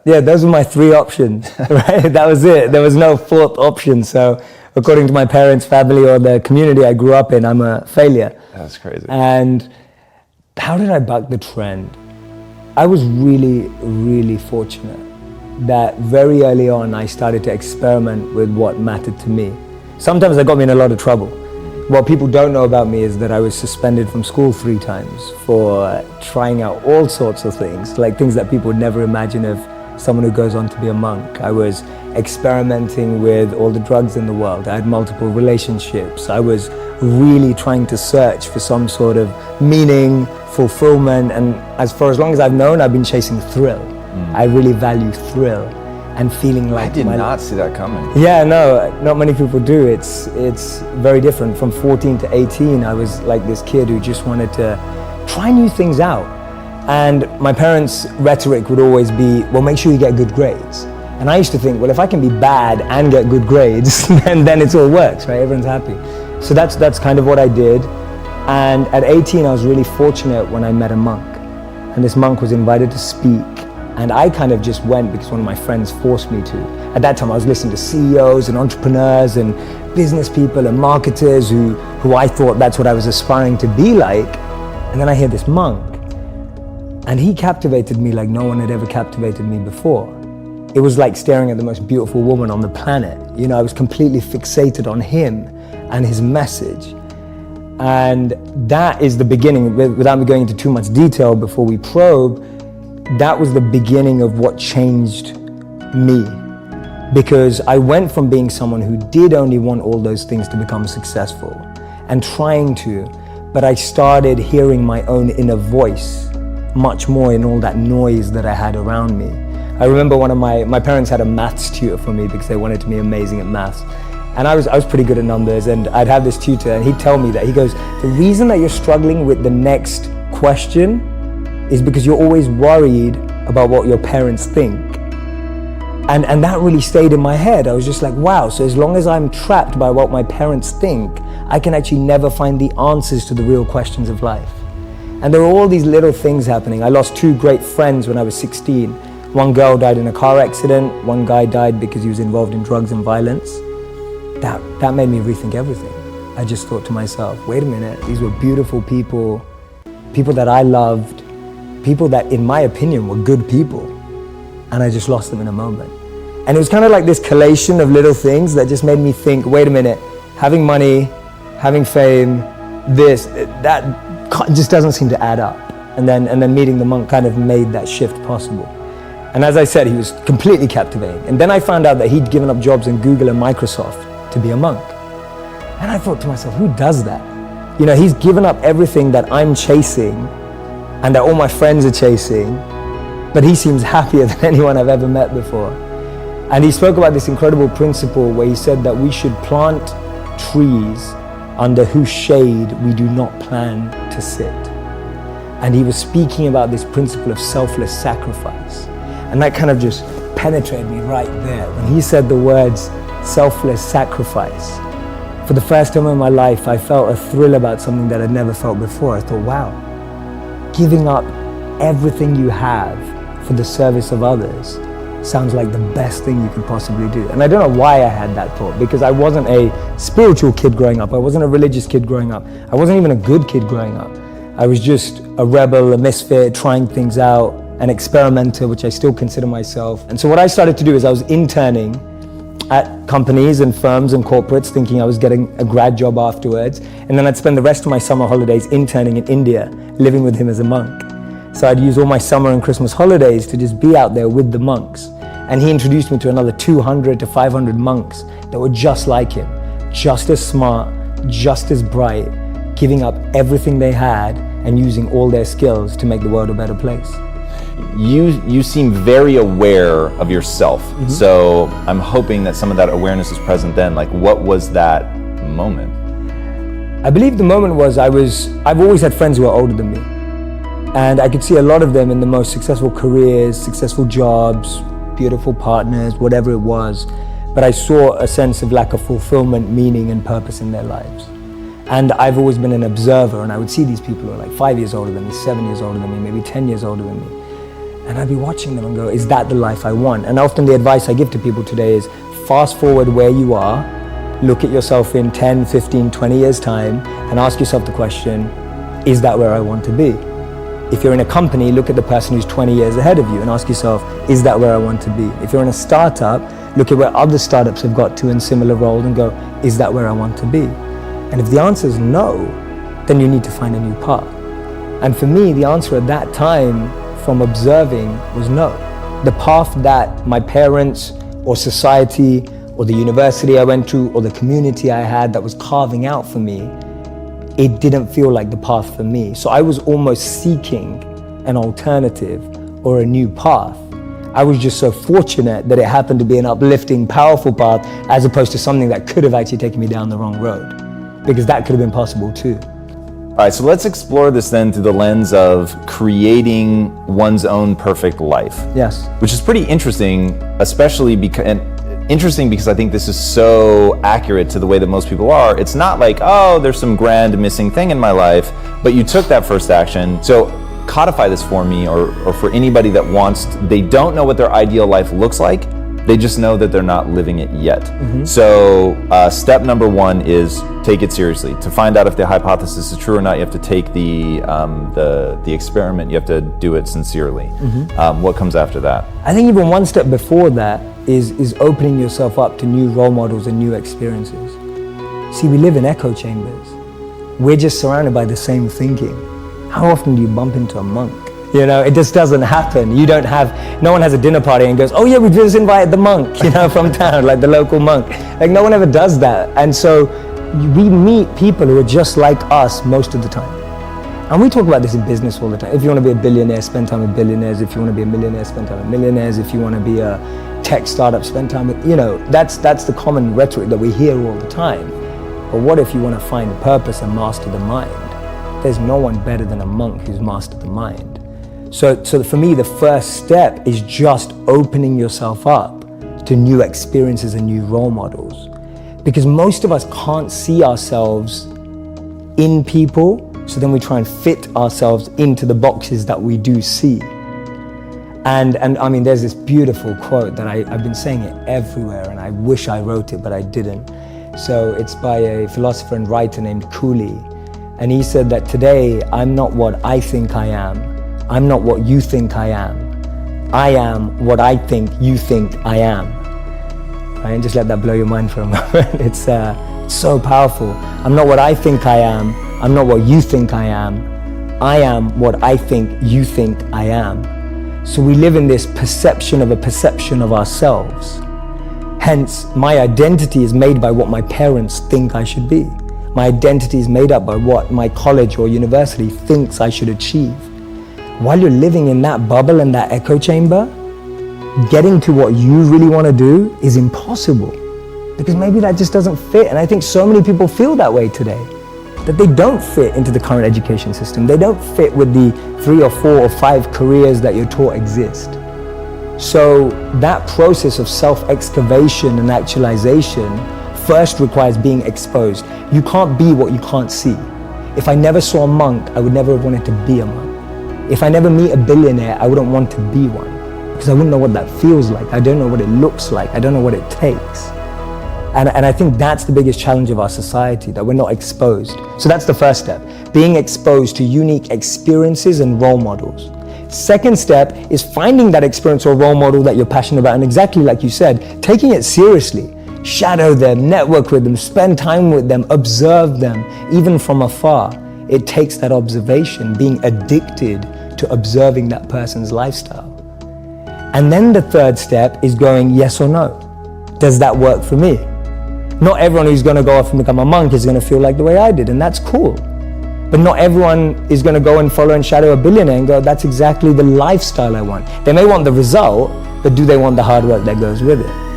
Yeah, those were my three options, right? That was it. There was no fourth option. So according to my parents, family, or the community I grew up in, I'm a failure. That's crazy. And how did I buck the trend? I was really, really fortunate that very early on I started to experiment with what mattered to me. Sometimes that got me in a lot of trouble. What people don't know about me is that I was suspended from school 3 times for trying out all sorts of things, like things that people would never imagine of someone who goes on to be a monk. I was experimenting with all the drugs in the world. I had multiple relationships. I was really trying to search for some sort of meaning, fulfillment, and as long as I've known, I've been chasing thrill. I really value thrill and feeling like I did not see that coming. Yeah, no, not many people do. It's very different. From 14 to 18, I was like this kid who just wanted to try new things out. And my parents' rhetoric would always be, well, make sure you get good grades. And I used to think, well, if I can be bad and get good grades, then it all works, right? Everyone's happy. So that's kind of what I did. And at 18, I was really fortunate when I met a monk. And this monk was invited to speak. And I kind of just went because one of my friends forced me to. At that time, I was listening to CEOs and entrepreneurs and business people and marketers who I thought that's what I was aspiring to be like. And then I hear this monk. And he captivated me like no one had ever captivated me before. It was like staring at the most beautiful woman on the planet. You know, I was completely fixated on him and his message. And that is the beginning, without me going into too much detail before we probe, that was the beginning of what changed me. Because I went from being someone who did only want all those things to become successful and trying to, but I started hearing my own inner voice much more in all that noise that I had around me. I remember one of my parents had a maths tutor for me because they wanted me amazing at maths. And I was pretty good at numbers, and I'd have this tutor and he'd tell me that, he goes, the reason that you're struggling with the next question is because you're always worried about what your parents think. And that really stayed in my head. I was just like, wow, so as long as I'm trapped by what my parents think, I can actually never find the answers to the real questions of life. And there were all these little things happening. I lost 2 great friends when I was 16. One girl died in a car accident. One guy died because he was involved in drugs and violence. That made me rethink everything. I just thought to myself, wait a minute, these were beautiful people, people that I loved, people that in my opinion were good people, and I just lost them in a moment. And it was kind of like this collation of little things that just made me think, wait a minute, having money, having fame, that just doesn't seem to add up. And then meeting the monk kind of made that shift possible. And as I said, he was completely captivating. And then I found out that he'd given up jobs in Google and Microsoft to be a monk. And I thought to myself, who does that? You know, he's given up everything that I'm chasing and that all my friends are chasing, but he seems happier than anyone I've ever met before. And he spoke about this incredible principle where he said that we should plant trees under whose shade we do not plan to sit. And he was speaking about this principle of selfless sacrifice. And that kind of just penetrated me right there. When he said the words selfless sacrifice, for the first time in my life, I felt a thrill about something that I'd never felt before. I thought, wow, giving up everything you have for the service of others sounds like the best thing you could possibly do. And I don't know why I had that thought, because I wasn't a spiritual kid growing up. I wasn't a religious kid growing up. I wasn't even a good kid growing up. I was just a rebel, a misfit, trying things out, an experimenter, which I still consider myself. And so what I started to do is I was interning at companies and firms and corporates, thinking I was getting a grad job afterwards. And then I'd spend the rest of my summer holidays interning in India, living with him as a monk. So I'd use all my summer and Christmas holidays to just be out there with the monks. And he introduced me to another 200 to 500 monks that were just like him, just as smart, just as bright, giving up everything they had and using all their skills to make the world a better place. You seem very aware of yourself. Mm-hmm. So I'm hoping that some of that awareness is present then. Like, what was that moment? I believe the moment was I've always had friends who are older than me. And I could see a lot of them in the most successful careers, successful jobs, beautiful partners, whatever it was. But I saw a sense of lack of fulfillment, meaning, and purpose in their lives. And I've always been an observer, and I would see these people who are like 5 years older than me, 7 years older than me, maybe 10 years older than me. And I'd be watching them and go, is that the life I want? And often the advice I give to people today is fast forward where you are, look at yourself in 10, 15, 20 years time and ask yourself the question, is that where I want to be? If you're in a company, look at the person who's 20 years ahead of you and ask yourself, is that where I want to be? If you're in a startup, look at where other startups have got to in similar roles and go, is that where I want to be? And if the answer is no, then you need to find a new path. And for me, the answer at that time from observing was no. The path that my parents or society or the university I went to or the community I had that was carving out for me, it didn't feel like the path for me. So I was almost seeking an alternative or a new path. I was just so fortunate that it happened to be an uplifting, powerful path as opposed to something that could have actually taken me down the wrong road, because that could have been possible too. All right, so let's explore this then through the lens of creating one's own perfect life. Yes. Which is pretty interesting, especially because I think this is so accurate to the way that most people are. It's not like, oh, there's some grand missing thing in my life, but you took that first action. So codify this for me or for anybody that they don't know what their ideal life looks like. They just know that they're not living it yet. Mm-hmm. So step number one is take it seriously. To find out if the hypothesis is true or not, you have to take the experiment. You have to do it sincerely. Mm-hmm. What comes after that? I think even one step before that is opening yourself up to new role models and new experiences. See, we live in echo chambers. We're just surrounded by the same thinking. How often do you bump into a monk? You know, it just doesn't happen. No one has a dinner party and goes, oh yeah, we just invited the monk, from town, like the local monk. Like no one ever does that. And so we meet people who are just like us most of the time. And we talk about this in business all the time. If you want to be a billionaire, spend time with billionaires. If you want to be a millionaire, spend time with millionaires. If you want to be a tech startup, spend time with, that's the common rhetoric that we hear all the time. But what if you want to find purpose and master the mind? There's no one better than a monk who's mastered the mind. So for me, the first step is just opening yourself up to new experiences and new role models. Because most of us can't see ourselves in people, so then we try and fit ourselves into the boxes that we do see. And I mean, there's this beautiful quote that I've been saying it everywhere, and I wish I wrote it, but I didn't. So it's by a philosopher and writer named Cooley. And he said that today, I'm not what I think I am. I'm not what you think I am. I am what I think you think I am. Right? And just let that blow your mind for a moment. It's so powerful. I'm not what I think I am. I'm not what you think I am. I am what I think you think I am. So we live in this perception of a perception of ourselves. Hence, my identity is made by what my parents think I should be. My identity is made up by what my college or university thinks I should achieve. While you're living in that bubble and that echo chamber, getting to what you really want to do is impossible, because maybe that just doesn't fit. And I think so many people feel that way today, that they don't fit into the current education system. They don't fit with the 3 or 4 or 5 careers that you're taught exist. So that process of self-excavation and actualization first requires being exposed. You can't be what you can't see. If I never saw a monk, I would never have wanted to be a monk. If I never meet a billionaire, I wouldn't want to be one, because I wouldn't know what that feels like. I don't know what it looks like. I don't know what it takes. And I think that's the biggest challenge of our society, that we're not exposed. So that's the first step, being exposed to unique experiences and role models. Second step is finding that experience or role model that you're passionate about, and exactly like you said, taking it seriously. Shadow them, network with them, spend time with them, observe them, even from afar. It takes that observation, being addicted to observing that person's lifestyle. And then the third step is going yes or no. Does that work for me? Not everyone who's going to go off and become a monk is going to feel like the way I did, and that's cool. But not everyone is going to go and follow and shadow a billionaire and go, that's exactly the lifestyle I want. They may want the result, but do they want the hard work that goes with it?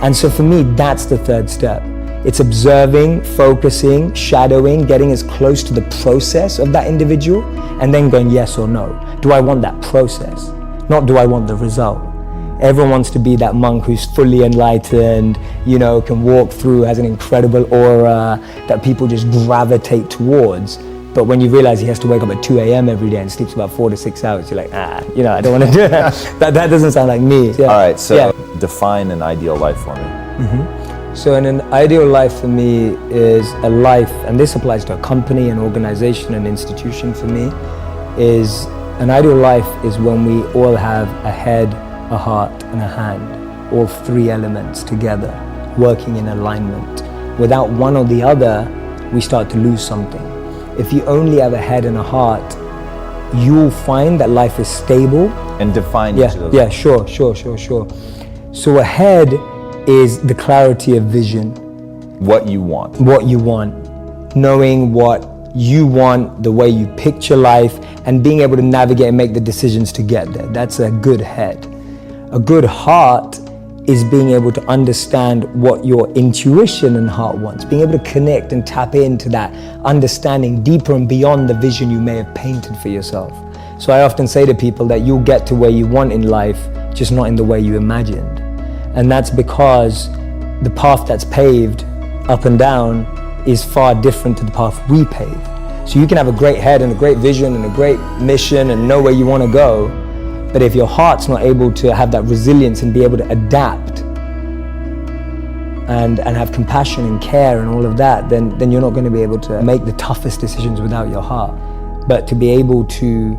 And so for me, that's the third step. It's observing, focusing, shadowing, getting as close to the process of that individual, and then going yes or no. Do I want that process? Not do I want the result? Everyone wants to be that monk who's fully enlightened, can walk through, has an incredible aura that people just gravitate towards. But when you realize he has to wake up at 2 a.m. every day and sleeps about 4 to 6 hours, you're like, I don't want to do that. that doesn't sound like me. Yeah. All right, so define an ideal life for me. So an ideal life for me is a life, and this applies to a company, an organization, an institution for me, is an ideal life is when we all have a head, a heart, and a hand, all three elements together, working in alignment. Without one or the other, we start to lose something. If you only have a head and a heart, you'll find that life is stable. And define each of those. Yeah, sure. So a head is the clarity of vision. What you want. What you want. Knowing what you want, the way you picture life, and being able to navigate and make the decisions to get there. That's a good head. A good heart is being able to understand what your intuition and heart wants, being able to connect and tap into that understanding deeper and beyond the vision you may have painted for yourself. So I often say to people that you'll get to where you want in life, just not in the way you imagined. And that's because the path that's paved up and down is far different to the path we pave. So you can have a great head and a great vision and a great mission and know where you want to go, but if your heart's not able to have that resilience and be able to adapt and have compassion and care and all of that, then you're not going to be able to make the toughest decisions without your heart. But to be able to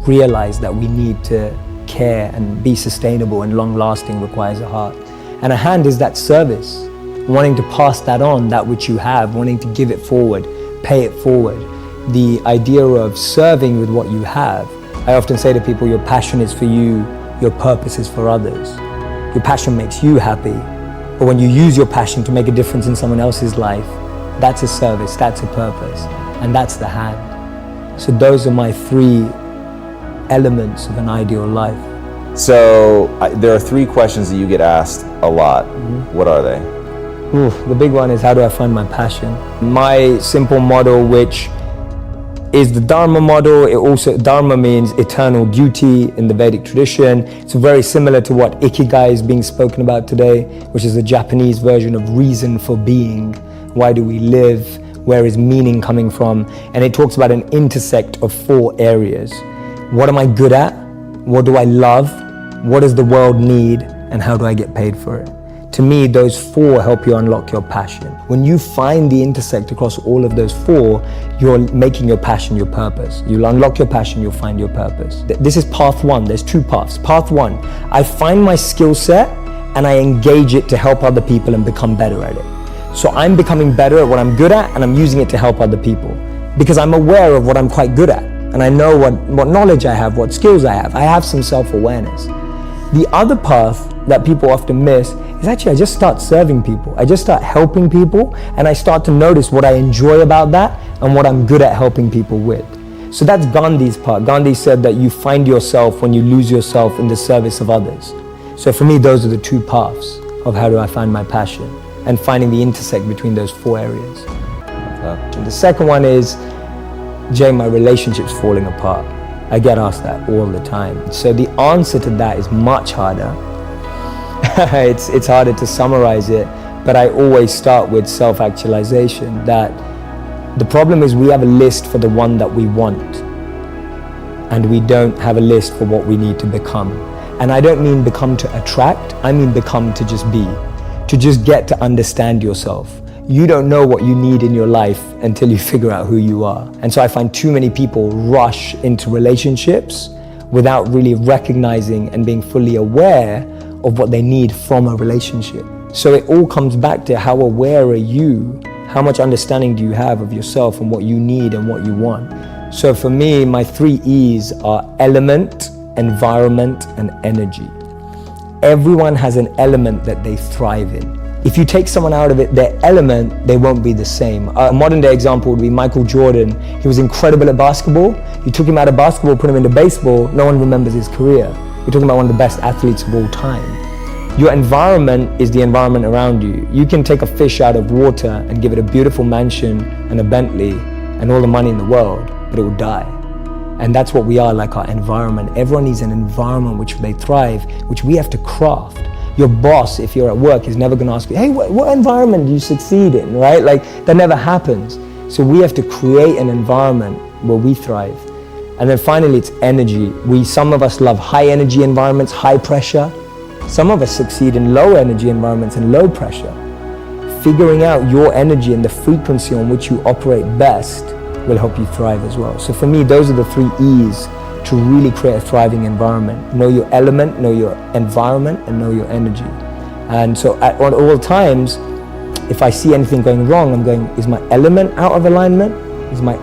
realize that we need to care and be sustainable and long-lasting requires a heart. And a hand is that service, wanting to pass that on, that which you have, wanting to give it forward, pay it forward. The idea of serving with what you have. I often say to people, your passion is for you, your purpose is for others. Your passion makes you happy, but when you use your passion to make a difference in someone else's life, that's a service, that's a purpose, and that's the hand. So those are my three elements of an ideal life. So there are three questions that you get asked a lot. What are they? The big one is, how do I find my passion? My simple model, which is the Dharma model. Dharma means eternal duty in the Vedic tradition. It's very similar to what Ikigai is being spoken about today, which is the Japanese version of reason for being. Why do we live? Where is meaning coming from? And it talks about an intersect of 4 areas. What am I good at? What do I love? What does the world need? And how do I get paid for it? To me, those 4 help you unlock your passion. When you find the intersect across all of those 4, you're making your passion your purpose. You'll unlock your passion, you'll find your purpose. This is path 1. There's 2 paths. Path 1, I find my skill set and I engage it to help other people and become better at it. So I'm becoming better at what I'm good at and I'm using it to help other people because I'm aware of what I'm quite good at and I know what knowledge I have, what skills I have. I have some self-awareness. The other path that people often miss is actually I just start serving people. I just start helping people and I start to notice what I enjoy about that and what I'm good at helping people with. So that's Gandhi's part. Gandhi said that you find yourself when you lose yourself in the service of others. So for me, those are the 2 paths of how do I find my passion and finding the intersect between those 4 areas. And the second one is, Jay, my relationship's falling apart. I get asked that all the time. So the answer to that is much harder. It's harder to summarize it, but I always start with self-actualization, that the problem is we have a list for the one that we want, and we don't have a list for what we need to become. And I don't mean become to attract, I mean become to just be, to just get to understand yourself. You don't know what you need in your life until you figure out who you are. And so I find too many people rush into relationships without really recognizing and being fully aware of what they need from a relationship. So it all comes back to how aware are you? How much understanding do you have of yourself and what you need and what you want? So for me, my 3 E's are element, environment, and energy. Everyone has an element that they thrive in. If you take someone out of their element, they won't be the same. A modern day example would be Michael Jordan. He was incredible at basketball. You took him out of basketball, put him into baseball, no one remembers his career. You're talking about one of the best athletes of all time. Your environment is the environment around you. You can take a fish out of water and give it a beautiful mansion and a Bentley and all the money in the world, but it will die. And that's what we are, like our environment. Everyone needs an environment which they thrive, which we have to craft. Your boss, if you're at work, is never going to ask you, hey, what environment do you succeed in, right? Like, that never happens. So we have to create an environment where we thrive. And then finally, it's energy. Some of us love high energy environments, high pressure. Some of us succeed in low energy environments and low pressure. Figuring out your energy and the frequency on which you operate best will help you thrive as well. So for me, those are the 3 E's to really create a thriving environment. Know your element, know your environment, and know your energy. And so at all times, if I see anything going wrong, I'm going, is my element out of alignment? Is my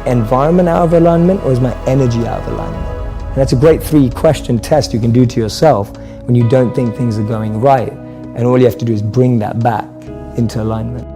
environment out of alignment? Or is my energy out of alignment? And that's a great 3-question test you can do to yourself when you don't think things are going right. And all you have to do is bring that back into alignment.